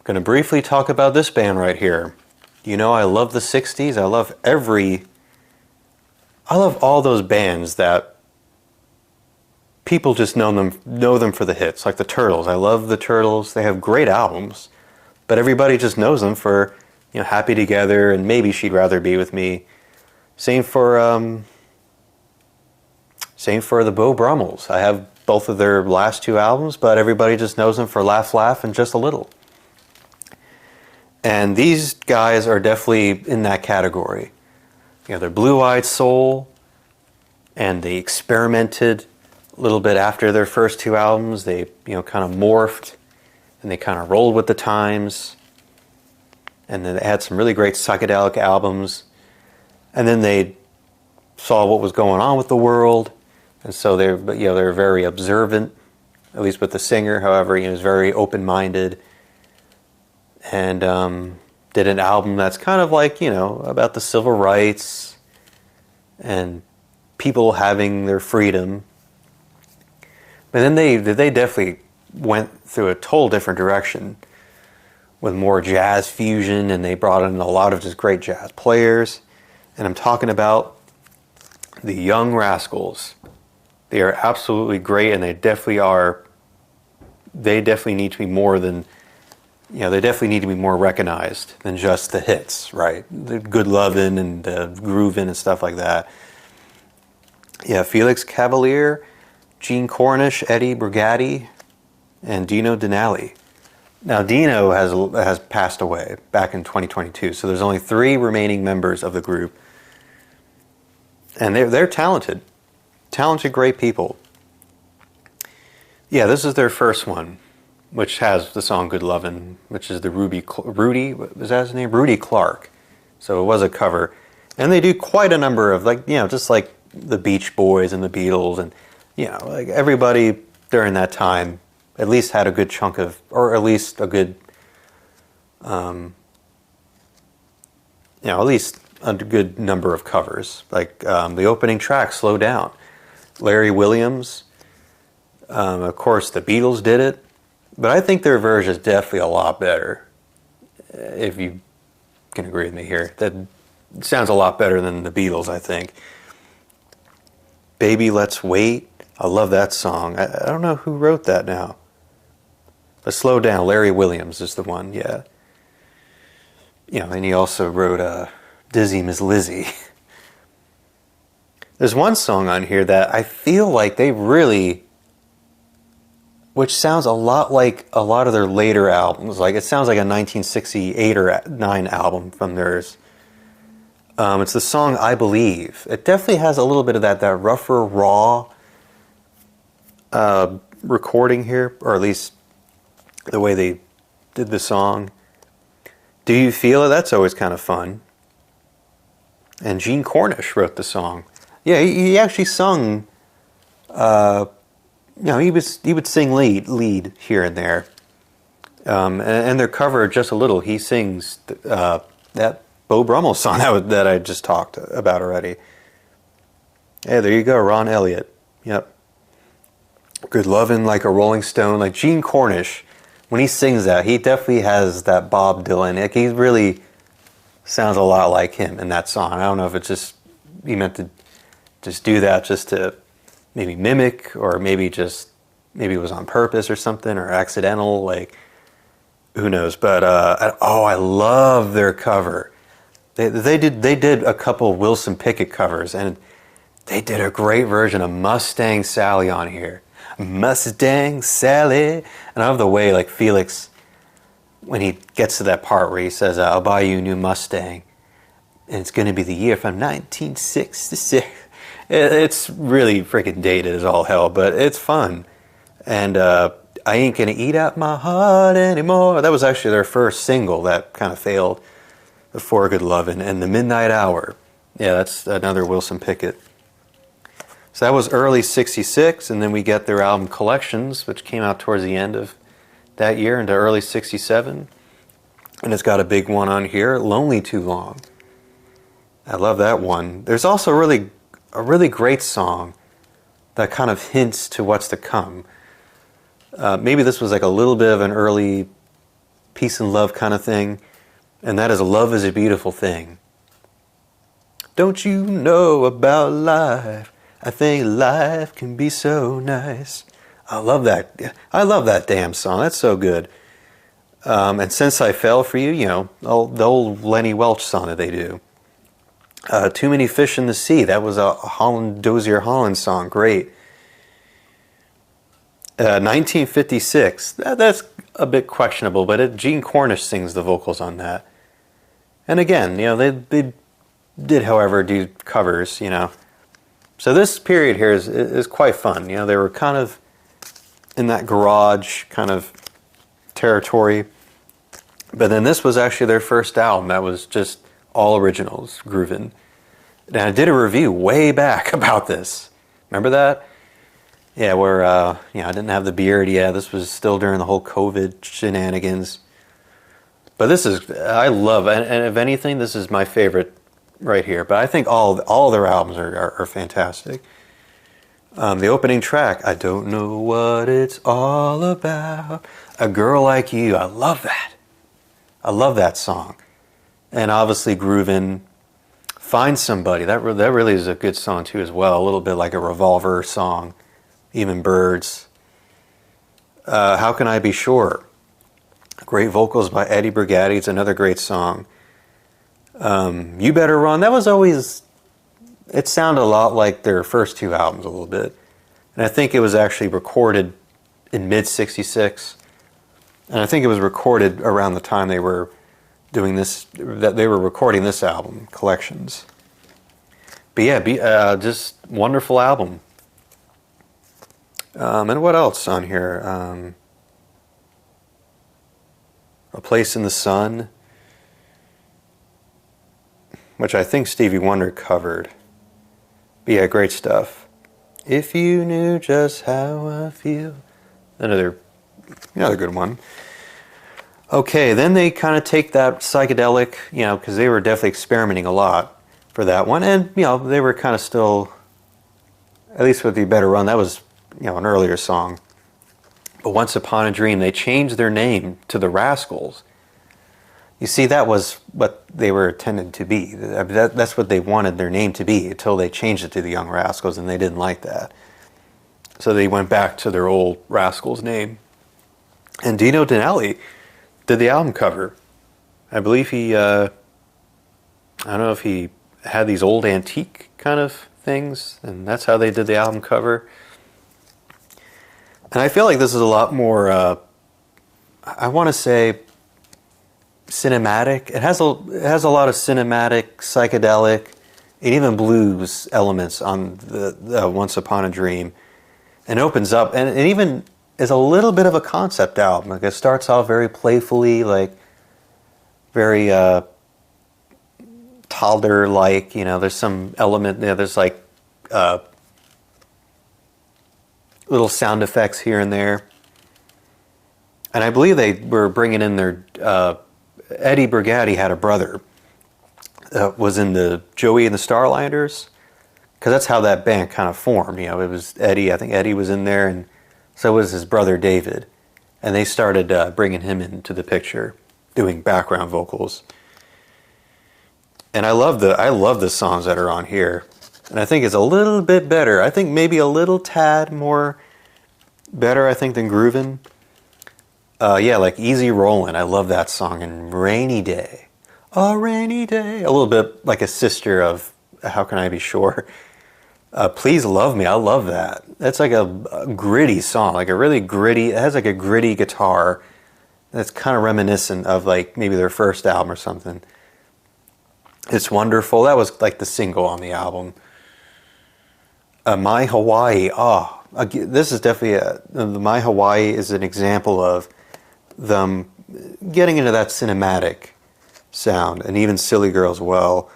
Going to briefly talk about this band right here. You know, I love the 60s. I love all those bands that people just know them for the hits, like the Turtles. I love the Turtles. They have great albums, but everybody just knows them for, you know, Happy Together and maybe She'd Rather Be With Me. Same for the Beau Brummels. I have both of their last two albums, but everybody just knows them for Laugh Laugh and Just a Little. And these guys are definitely in that category. You know, they're blue-eyed soul, and they experimented a little bit after their first two albums. They, you know, kind of morphed, and they kind of rolled with the times. And then they had some really great psychedelic albums. And then they saw what was going on with the world, and so they're very observant, at least with the singer. However, he was very open-minded, and did an album that's kind of like, you know, about the civil rights and people having their freedom. But then they definitely went through a total different direction with more jazz fusion, and they brought in a lot of just great jazz players. And I'm talking about the Young Rascals. They are absolutely great, and they definitely need to be more than, you know, they definitely need to be more recognized than just the hits, right? The Good Lovin' and Groovin' and stuff like that. Yeah, Felix Cavalier, Gene Cornish, Eddie Brigatti, and Dino Denali. Now, Dino has passed away back in 2022, so there's only 3 remaining members of the group. And they're talented. Talented, great people. Yeah, this is their first one, which has the song Good Lovin', which is the Rudy, was that his name? Rudy Clark. So it was a cover. And they do quite a number of, like, you know, just like the Beach Boys and the Beatles, and, you know, like everybody during that time at least had a good chunk of, or at least a good, you know, at least a good number of covers. Like the opening track, Slow Down. Larry Williams. Of course, the Beatles did it. But I think their version is definitely a lot better, if you can agree with me here. That sounds a lot better than the Beatles, I think. Baby, Let's Wait. I love that song. I don't know who wrote that now. But Slow Down, Larry Williams is the one, yeah. You know, and he also wrote Dizzy Miss Lizzy. There's one song on here that I feel like they really, which sounds a lot like a lot of their later albums. Like, it sounds like a 1968 or 9 album from theirs. It's the song I Believe. It definitely has a little bit of that rougher, raw recording here, or at least the way they did the song. Do You Feel It? That's always kind of fun. And Gene Cornish wrote the song. Yeah, he actually sung, you know, he would sing lead here and there. And their cover, Just a Little, he sings that Beau Brummels song that I just talked about already. Hey, there you go, Ron Elliott. Yep. Good Lovin', Like a Rolling Stone. Like Gene Cornish, when he sings that, he definitely has that Bob Dylan. Like, he really sounds a lot like him in that song. I don't know if it's just, he meant to just do that just to maybe mimic, or maybe it was on purpose or something, or accidental, like, who knows. But I love their cover. They did a couple Wilson Pickett covers, and they did a great version of Mustang Sally on here. Mustang Sally. And I love the way, like, Felix, when he gets to that part where he says, I'll buy you a new Mustang, and it's going to be the year from 1966. It's really freaking dated as all hell, but it's fun. And I Ain't Gonna Eat Out My Heart Anymore. That was actually their first single that kind of failed before Good Lovin'. And The Midnight Hour. Yeah, that's another Wilson Pickett. So that was early 66, and then we get their album Collections, which came out towards the end of that year into early 67. And it's got a big one on here, Lonely Too Long. I love that one. There's also a really great song that kind of hints to what's to come. Maybe this was like a little bit of an early peace and love kind of thing. And that is love is a beautiful thing. Don't you know about life? I think life can be so nice. I love that. I love that damn song. That's so good. And Since I Fell for You, you know, the old Lenny Welch song that they do. Too Many Fish in the Sea. That was a Dozier Holland song. Great. 1956. That's a bit questionable, but Gene Cornish sings the vocals on that. And again, you know, they did, however, do covers, you know. So this period here is quite fun. You know, they were kind of in that garage kind of territory. But then this was actually their first album. That was just all originals, groovin'. And I did a review way back about this. Remember that? Yeah, where, you know, I didn't have the beard. Yeah, this was still during the whole COVID shenanigans. But this is, I love, and if anything, this is my favorite right here. But I think all their albums are fantastic. The opening track, I don't know what it's all about. A Girl Like You, I love that. I love that song. And obviously Groovin', Find Somebody, that really is a good song too as well. A little bit like a Revolver song. Even Birds. How Can I Be Sure? Great vocals by Eddie Brigatti. It's another great song. You Better Run. That was always... It sounded a lot like their first two albums a little bit. And I think it was actually recorded in mid-66. And I think it was recorded around the time they were doing this... that they were recording this album, Collections. But yeah, just wonderful album. And what else on here? A Place in the Sun, which I think Stevie Wonder covered. But yeah, great stuff. If You Knew Just How I Feel. Another good one. Okay, then they kind of take that psychedelic, you know, because they were definitely experimenting a lot for that one. And, you know, they were kind of still, at least with You Better Run, that was, you know, an earlier song. But Once Upon a Dream, they changed their name to the Rascals. You see, that was what they were intended to be. That's what they wanted their name to be until they changed it to the Young Rascals, and they didn't like that. So they went back to their old Rascals name. And Dino Danelli did the album cover. I believe he, I don't know if he had these old antique kind of things, and that's how they did the album cover. And I feel like this is a lot more, I want to say, cinematic. It has a lot of cinematic, psychedelic, and even blues elements on the Once Upon a Dream. And opens up, and it even is a little bit of a concept album. Like it starts off very playfully, like very Toddler-like. You know, there's some element there. There's like little sound effects here and there. And I believe they were bringing in their... Eddie Brigatti had a brother that was in the Joey and the Starlanders, because that's how that band kind of formed. You know, it was Eddie. I think Eddie was in there, and so was his brother David. And they started bringing him into the picture, doing background vocals. And I love the songs that are on here. And I think it's a little bit better. I think maybe a little tad more better, I think, than Groovin'. Yeah, like Easy Rollin'. I love that song. And Rainy Day. A Rainy Day. A little bit like a sister of How Can I Be Sure. Please Love Me. I love that. That's like a gritty song. Like a really gritty... It has like a gritty guitar. That's kind of reminiscent of like maybe their first album or something. It's wonderful. That was like the single on the album. My Hawaii. Oh, this is definitely... My Hawaii is an example of them getting into that cinematic sound, and even Silly Girl as well.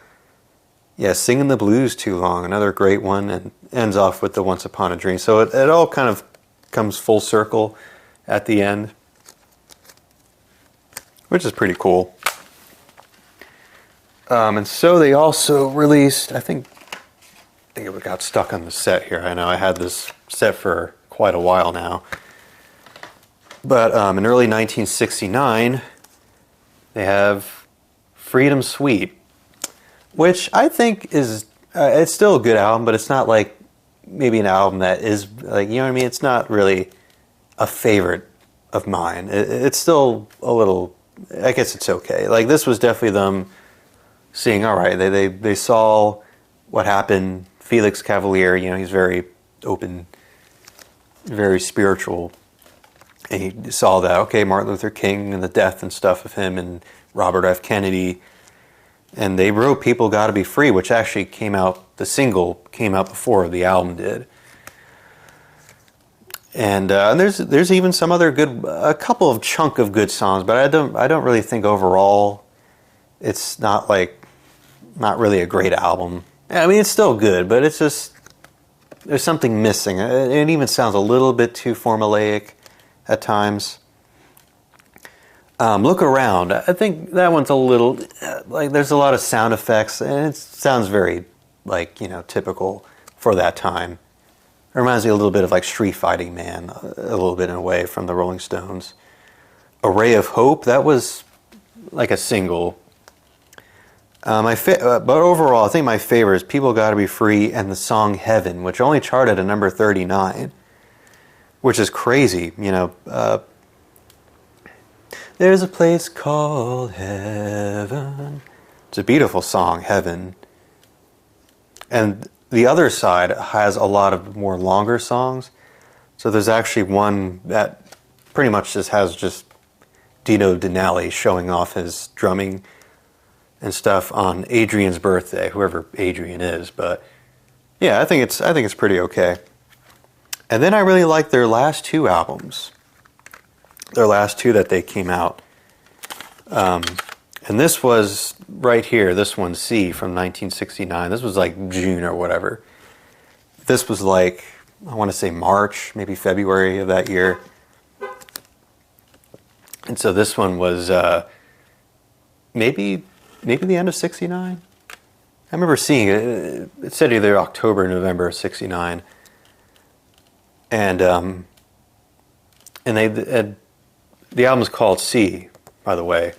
Yeah, Singing the Blues Too Long, another great one, and ends off with the Once Upon a Dream. So it all kind of comes full circle at the end, which is pretty cool. And so they also released, I think it got stuck on the set here. I know I had this set for quite a while now. But in early 1969, They have Freedom Suite, which I think is, it's still a good album, but it's not like maybe an album that is, like, you know what I mean? It's not really a favorite of mine. It's still a little, I guess it's okay. Like, this was definitely them seeing, all right, they saw what happened. Felix Cavalier, you know, he's very open, very spiritual. And he saw that, okay, Martin Luther King and the death and stuff of him and Robert F. Kennedy. And they wrote People Gotta Be Free, which actually came out, the single came out before the album did. And there's even some other good, a couple of chunk of good songs, but I don't really think overall it's not really a great album. I mean, it's still good, but it's just, there's something missing. It even sounds a little bit too formulaic at times. Look Around. I think that one's a little, like, there's a lot of sound effects, and it sounds very, like, you know, typical for that time. It reminds me a little bit of, like, Street Fighting Man, a little bit in a way, from the Rolling Stones. A Ray of Hope, that was like a single. But overall, I think my favorite is People Gotta Be Free and the song Heaven, which only charted at number 39, which is crazy, you know. There's a place called Heaven. It's a beautiful song, Heaven. And the other side has a lot of more longer songs. So there's actually one that pretty much has Dino Denali showing off his drumming and stuff on Adrian's birthday, whoever Adrian is. But yeah, I think it's pretty okay. And then I really like their last two albums. Their last two that they came out. And this was right here, this one, C, from 1969. This was like June or whatever. This was like, I want to say March, maybe February of that year. And so this one was maybe the end of 69? I remember seeing it. It said either October or November of 69. And the album's called C, by the way,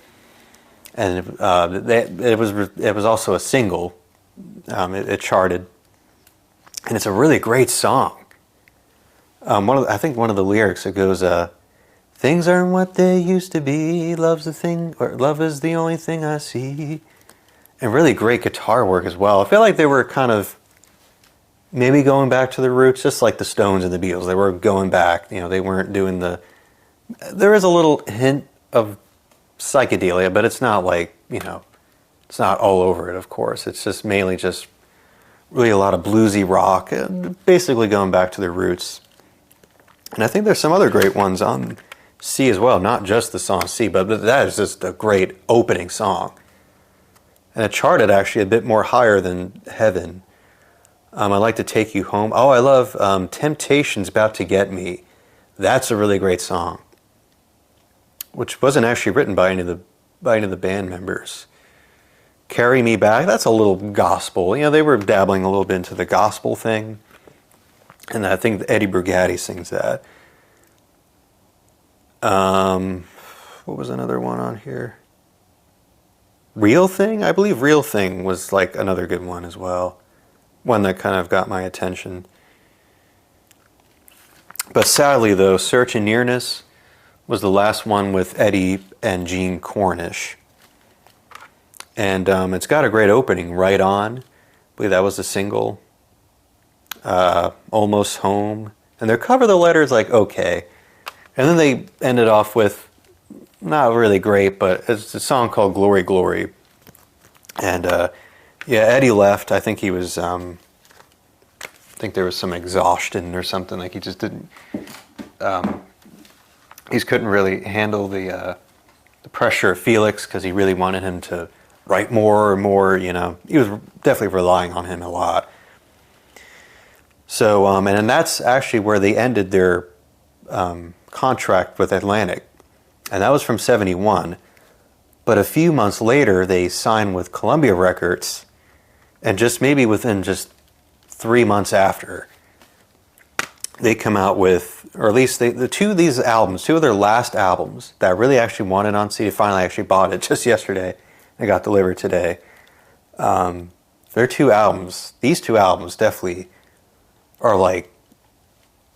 and it was also a single. It charted, and it's a really great song. I think one of the lyrics, it goes, "Things aren't what they used to be. Love is the only thing I see." And really great guitar work as well. I feel like they were kind of maybe going back to the roots, just like the Stones and the Beatles. They were going back. You know, they weren't doing there is a little hint of psychedelia, but it's not like, you know, it's not all over it, of course. It's just mainly just really a lot of bluesy rock, basically going back to their roots. And I think there's some other great ones on C as well, not just the song C, but that is just a great opening song. And it charted actually a bit more higher than Heaven. I'd Like to Take You Home. Oh, I love Temptation's About to Get Me. That's a really great song, which wasn't actually written by any of the band members. Carry Me Back, that's a little gospel. You know, they were dabbling a little bit into the gospel thing. And I think Eddie Brigatti sings that. What was another one on here? Real Thing? I believe Real Thing was like another good one as well. One that kind of got my attention. But sadly though, Search and Nearness was the last one with Eddie and Gene Cornish. And it's got a great opening, Right On. I believe that was the single. Almost Home. And their cover of the letter is like, okay. And then they ended off with, not really great, but it's a song called Glory, Glory. And yeah, Eddie left. I think he was, I think there was some exhaustion or something. Like he just didn't, he couldn't really handle the pressure of Felix because he really wanted him to write more and more, you know. He was definitely relying on him a lot. So, and that's actually where they ended their contract with Atlantic. And that was from 71. But a few months later, they signed with Columbia Records. And just maybe within just 3 months after, they come out with, or at least the two of these albums, two of their last albums that I really actually wanted on CD. Finally, actually bought it just yesterday. It got delivered today. Their two albums, these two albums definitely are like,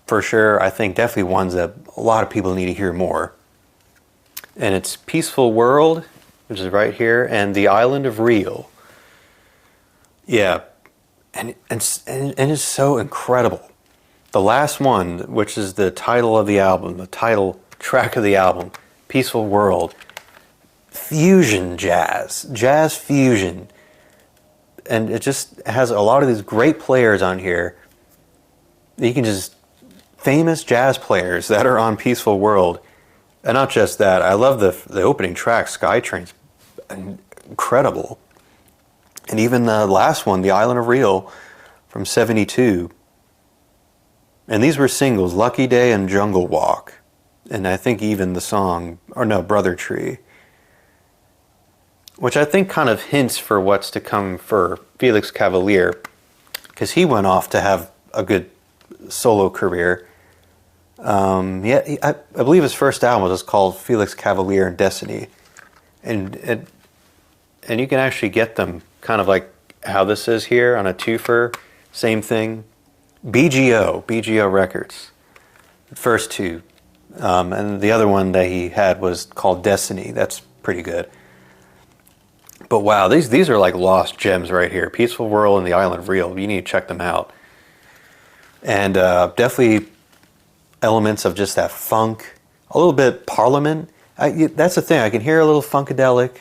for sure, I think definitely ones that a lot of people need to hear more. And it's Peaceful World, which is right here, and The Island of Real. Yeah, and it's so incredible. The last one, which is the title of the album, the title track of the album, Peaceful World, fusion jazz fusion. And it just has a lot of these great players on here. You can just, famous jazz players that are on Peaceful World. And not just that, I love the opening track, Skytrain's incredible. And even the last one, The Island of Real, from '72. And these were singles, Lucky Day and Jungle Walk. And I think even the song, or no, Brother Tree. Which I think kind of hints for what's to come for Felix Cavaliere. Because he went off to have a good solo career. I believe his first album was called Felix Cavaliere and Destiny. And you can actually get them kind of like how this is here on a twofer. Same thing. BGO Records. The first two. And the other one that he had was called Destiny. That's pretty good. But wow, these are like lost gems right here. Peaceful World and The Island of Real. You need to check them out. And definitely elements of just that funk. A little bit Parliament. That's the thing. I can hear a little funkadelic.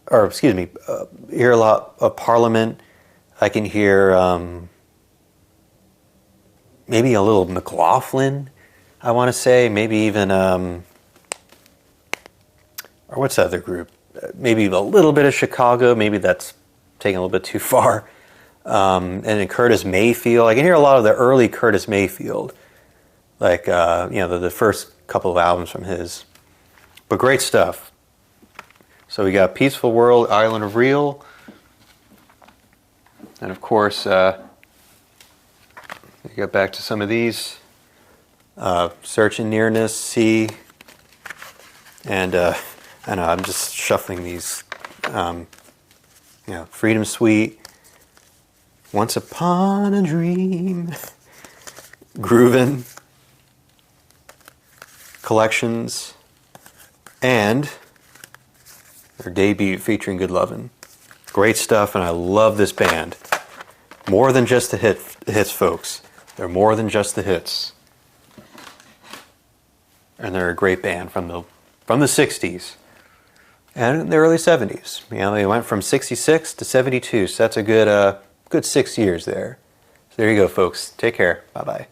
Or, excuse me, hear a lot of Parliament. I can hear maybe a little McLaughlin, I want to say. Maybe even, or what's the other group? Maybe a little bit of Chicago. Maybe that's taking a little bit too far. And then Curtis Mayfield. I can hear a lot of the early Curtis Mayfield. Like, the first couple of albums from his. But great stuff. So we got Peaceful World, Island of Real. And of course, we get back to some of these. Search and Nearness, See. And I know, I'm just shuffling these. Freedom Suite. Once Upon a Dream. Groovin'. Collections. And their debut featuring Good Lovin'. Great stuff, and I love this band. More than just the hits, folks. They're more than just the hits. And they're a great band from the 60s. And the early 70s. They went from 66 to 72, so that's a good 6 years there. So there you go, folks. Take care. Bye-bye.